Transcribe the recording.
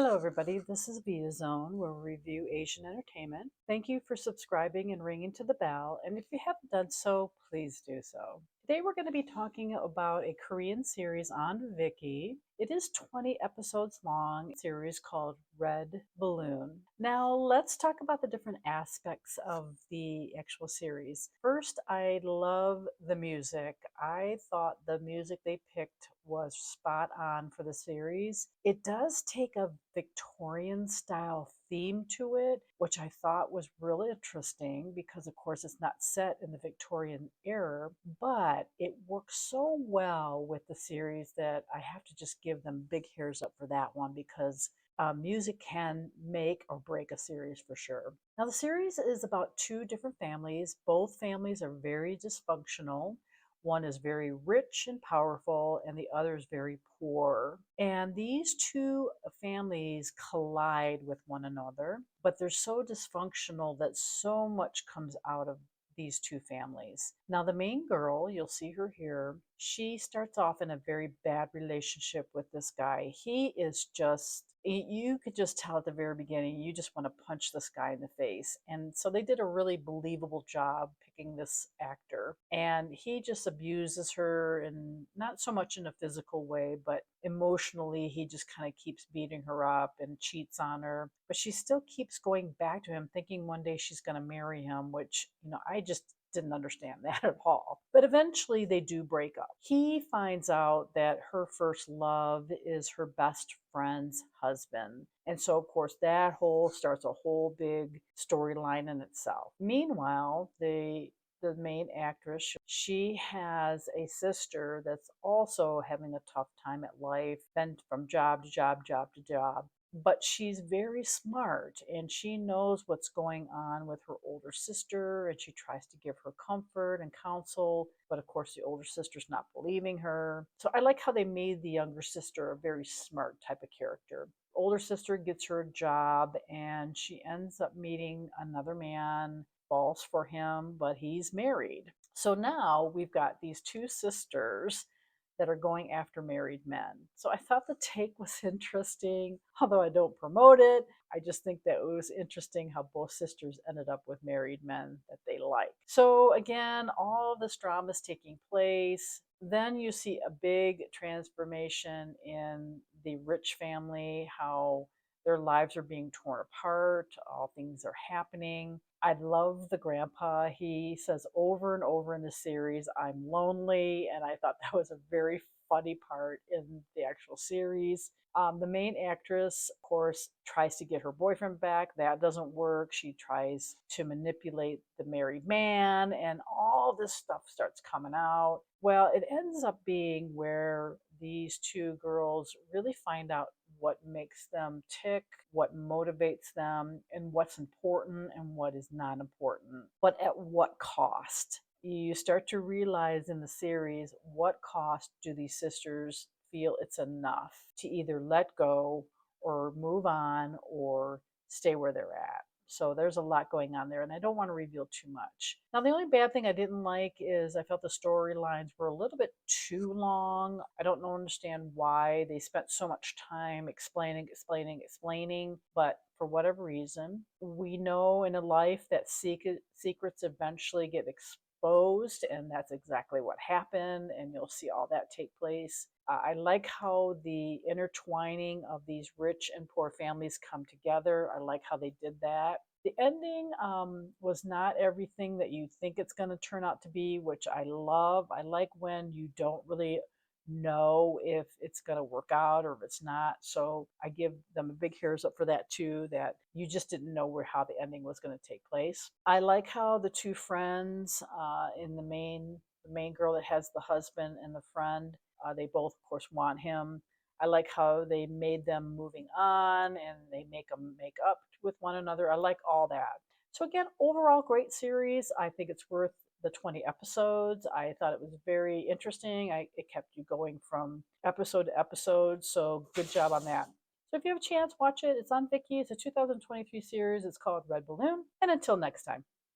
Hello, everybody. This is Via Zone, where we review Asian entertainment. Thank you for subscribing and ringing to the bell. And if you haven't done so, please do so. Today, we're going to be talking about a Korean series on Viki. It is 20 episodes long, a series called Red Balloon. Now, let's talk about the different aspects of the actual series. First, I love the music. I thought the music they picked was spot on for the series. It does take a Victorian style theme to it, which I thought was really interesting because, of course, it's not set in the Victorian era, but it works so well with the series that I have to just give them big hairs up for that one because music can make or break a series for sure. Now, the series is about two different families. Both families are very dysfunctional. One is very rich and powerful, and the other is very poor. And these two families collide with one another, but they're so dysfunctional that so much comes out of these two families. Now, the main girl, you'll see her here, she starts off in a very bad relationship with this guy. He is just, you could just tell at the very beginning, you just want to punch this guy in the face. And so they did a really believable job picking this actor. And he just abuses her, and not so much in a physical way, but emotionally, he just kind of keeps beating her up and cheats on her. But she still keeps going back to him, thinking one day she's going to marry him, which, I just didn't understand that at all. But eventually they do break up. He finds out that her first love is her best friend's husband. And so, of course, that whole starts a whole big storyline in itself. Meanwhile, the main actress, she has a sister that's also having a tough time at life, been from job to job, job to job. But she's very smart and she knows what's going on with her older sister, and she tries to give her comfort and counsel. But of course, the older sister's not believing her. So I like how they made the younger sister a very smart type of character. Older sister gets her a job and she ends up meeting another man, falls for him, but he's married. So now we've got these two sisters that are going after married men. So I thought the take was interesting, although I don't promote it. I just think that it was interesting how both sisters ended up with married men that they like. So again, all this drama is taking place. Then you see a big transformation in the rich family, how their lives are being torn apart, all things are happening. I love the grandpa. He says over and over in the series, I'm lonely. And I thought that was a very funny part in the actual series. The main actress, of course, tries to get her boyfriend back. That doesn't work. She tries to manipulate the married man, and all this stuff starts coming out. Well, it ends up being where these two girls really find out what makes them tick, what motivates them, and what's important and what is not important, but at what cost. You start to realize in the series what cost do these sisters feel it's enough to either let go or move on or stay where they're at. So there's a lot going on there, and I don't want to reveal too much. Now, the only bad thing I didn't like is I felt the storylines were a little bit too long. I don't understand why they spent so much time explaining, but for whatever reason, we know in a life that secrets eventually get exposed, and that's exactly what happened, and you'll see all that take place. I like how the intertwining of these rich and poor families come together. I like how they did that. The ending was not everything that you think it's going to turn out to be, which I love. I like when you don't really know if it's going to work out or if it's not. So I give them a big hairs up for that too, that you just didn't know how the ending was going to take place. I like how the two friends in the main girl that has the husband and the friend, they both, of course, want him. I like how they made them moving on and they make them make up with one another. I like all that. So, again, overall, great series. I think it's worth the 20 episodes. I thought it was very interesting. It kept you going from episode to episode. So, good job on that. So, if you have a chance, watch it. It's on Viki. It's a 2023 series. It's called Red Balloon. And until next time.